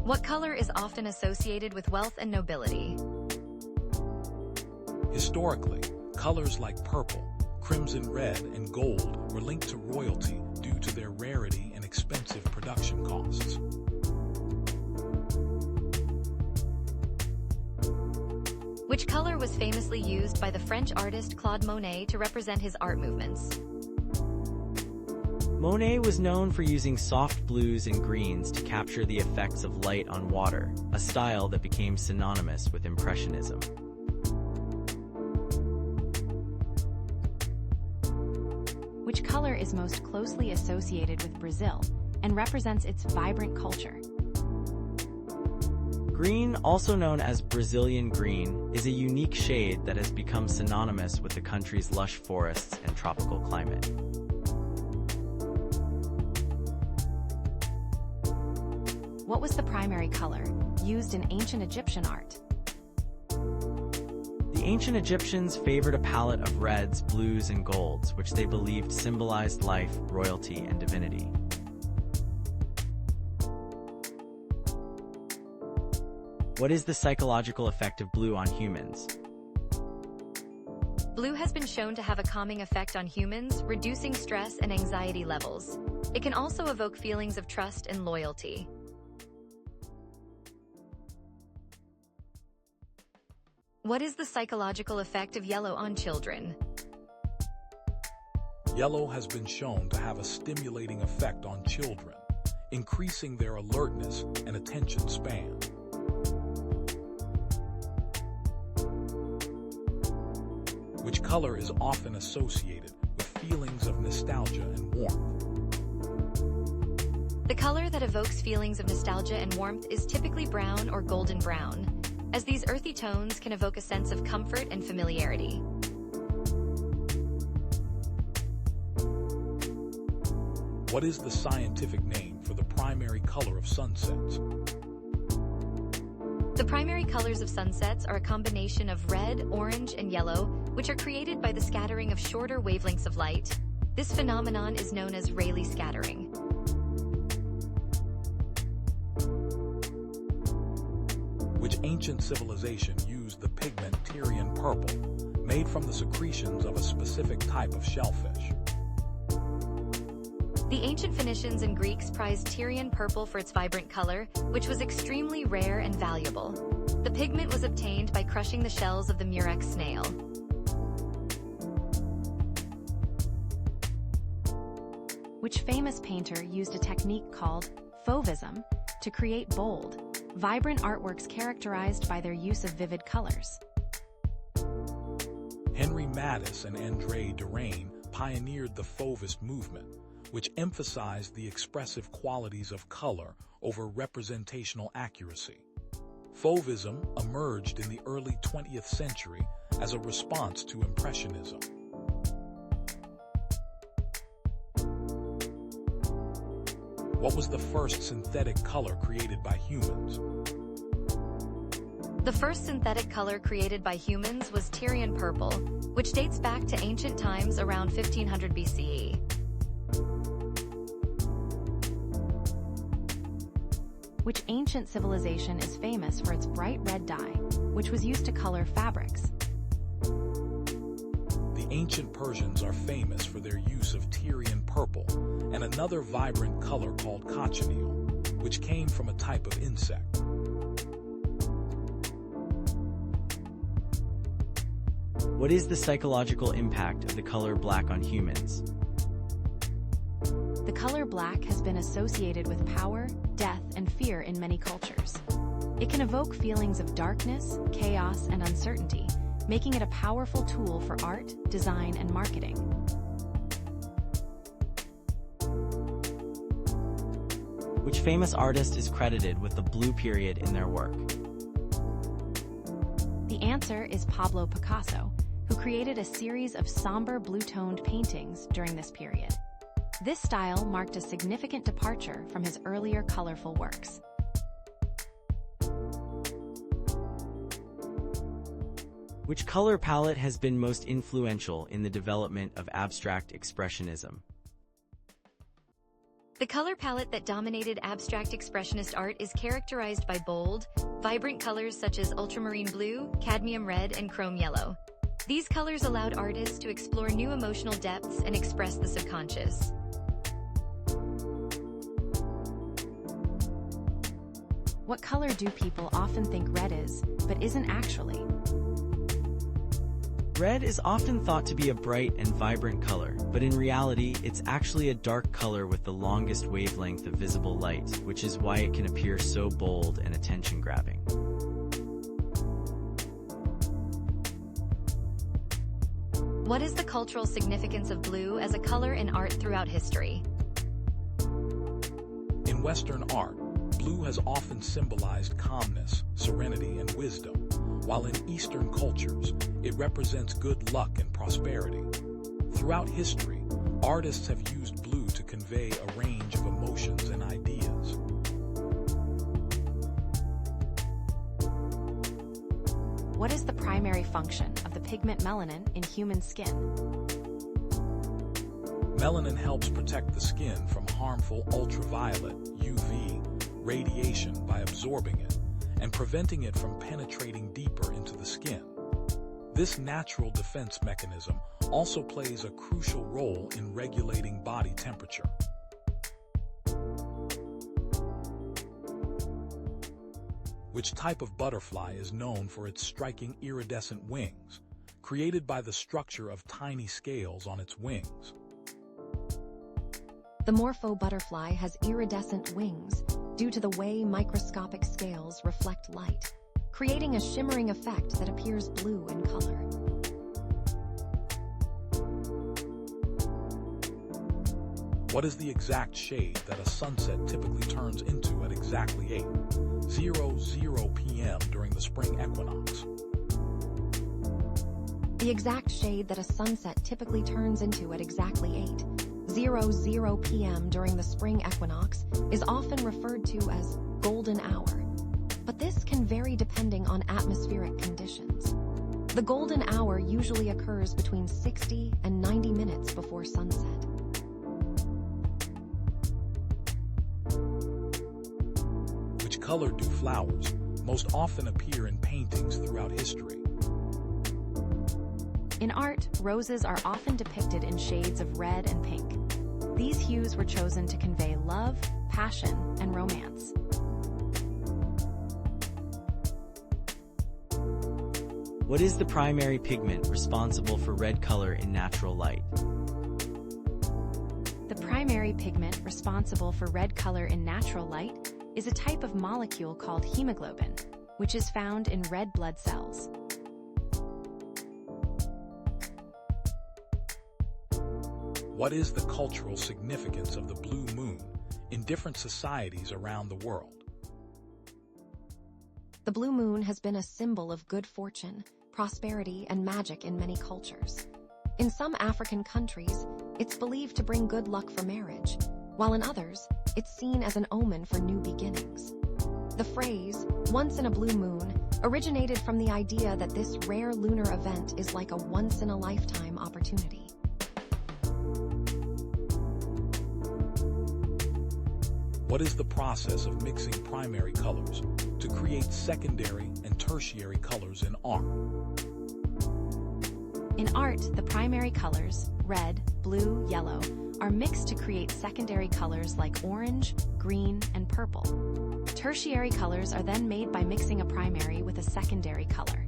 What color is often associated with wealth and nobility? Historically, colors like purple, crimson red, and gold were linked to royalty due to their rarity and expensive production costs. Which color was famously used by the French artist Claude Monet to represent his art movements? Monet was known for using soft blues and greens to capture the effects of light on water, a style that became synonymous with Impressionism. Which color is most closely associated with Brazil and represents its vibrant culture? Green, also known as Brazilian green, is a unique shade that has become synonymous with the country's lush forests and tropical climate. What was the primary color used in ancient Egyptian art? The ancient Egyptians favored a palette of reds, blues, and golds, which they believed symbolized life, royalty, and divinity. What is the psychological effect of blue on humans? Blue has been shown to have a calming effect on humans, reducing stress and anxiety levels. It can also evoke feelings of trust and loyalty. What is the psychological effect of yellow on children? Yellow has been shown to have a stimulating effect on children, increasing their alertness and attention span. Which color is often associated with feelings of nostalgia and warmth? The color that evokes feelings of nostalgia and warmth is typically brown or golden brown, as these earthy tones can evoke a sense of comfort and familiarity. What is the scientific name for the primary color of sunsets? The primary colors of sunsets are a combination of red, orange, and yellow, which are created by the scattering of shorter wavelengths of light. This phenomenon is known as Rayleigh scattering. Which ancient civilization used the pigment Tyrian purple, made from the secretions of a specific type of shellfish? The ancient Phoenicians and Greeks prized Tyrian purple for its vibrant color, which was extremely rare and valuable. The pigment was obtained by crushing the shells of the murex snail. Which famous painter used a technique called fauvism to create bold, vibrant artworks characterized by their use of vivid colors? Henry Matisse and André Derain pioneered the Fauvist movement, which emphasized the expressive qualities of color over representational accuracy. Fauvism emerged in the early 20th century as a response to Impressionism. What was the first synthetic color created by humans? The first synthetic color created by humans was Tyrian purple, which dates back to ancient times around 1500 BCE. Which ancient civilization is famous for its bright red dye, which was used to color fabrics? The ancient Persians are famous for their use of Tyrian purple and another vibrant color called cochineal, which came from a type of insect. What is the psychological impact of the color black on humans? The color black has been associated with power, death, and fear in many cultures. It can evoke feelings of darkness, chaos, and uncertainty, making it a powerful tool for art, design, and marketing. Which famous artist is credited with the blue period in their work? The answer is Pablo Picasso, who created a series of somber blue-toned paintings during this period. This style marked a significant departure from his earlier colorful works. Which color palette has been most influential in the development of abstract expressionism? The color palette that dominated abstract expressionist art is characterized by bold, vibrant colors such as ultramarine blue, cadmium red, and chrome yellow. These colors allowed artists to explore new emotional depths and express the subconscious. What color do people often think red is, but isn't actually? Red is often thought to be a bright and vibrant color, but in reality, it's actually a dark color with the longest wavelength of visible light, which is why it can appear so bold and attention-grabbing. What is the cultural significance of blue as a color in art throughout history? In Western art, blue has often symbolized calmness, serenity, and wisdom, while in Eastern cultures, it represents good luck and prosperity. Throughout history, artists have used blue to convey a range of emotions and ideas. What is the primary function of the pigment melanin in human skin? Melanin helps protect the skin from harmful ultraviolet (UV) radiation by absorbing it and preventing it from penetrating deeper into the skin. This natural defense mechanism also plays a crucial role in regulating body temperature. Which type of butterfly is known for its striking iridescent wings, created by the structure of tiny scales on its wings? The morpho butterfly has iridescent wings due to the way microscopic scales reflect light, creating a shimmering effect that appears blue in color. What is the exact shade that a sunset typically turns into at exactly 8:00 p.m. during the spring equinox? The exact shade that a sunset typically turns into at exactly 8:00 p.m. during the spring equinox is often referred to as golden hour, but this can vary depending on atmospheric conditions. The golden hour usually occurs between 60 and 90 minutes before sunset. Which color do flowers most often appear in paintings throughout history? In art, roses are often depicted in shades of red and pink. These hues were chosen to convey love, passion, and romance. What is the primary pigment responsible for red color in natural light? The primary pigment responsible for red color in natural light is a type of molecule called hemoglobin, which is found in red blood cells. What is the cultural significance of the blue moon in different societies around the world? The blue moon has been a symbol of good fortune, prosperity, and magic in many cultures. In some African countries, it's believed to bring good luck for marriage, while in others, it's seen as an omen for new beginnings. The phrase, "once in a blue moon," originated from the idea that this rare lunar event is like a once-in-a-lifetime opportunity. What is the process of mixing primary colors to create secondary and tertiary colors in art? In art, the primary colors, red, blue, yellow, are mixed to create secondary colors like orange, green, and purple. Tertiary colors are then made by mixing a primary with a secondary color.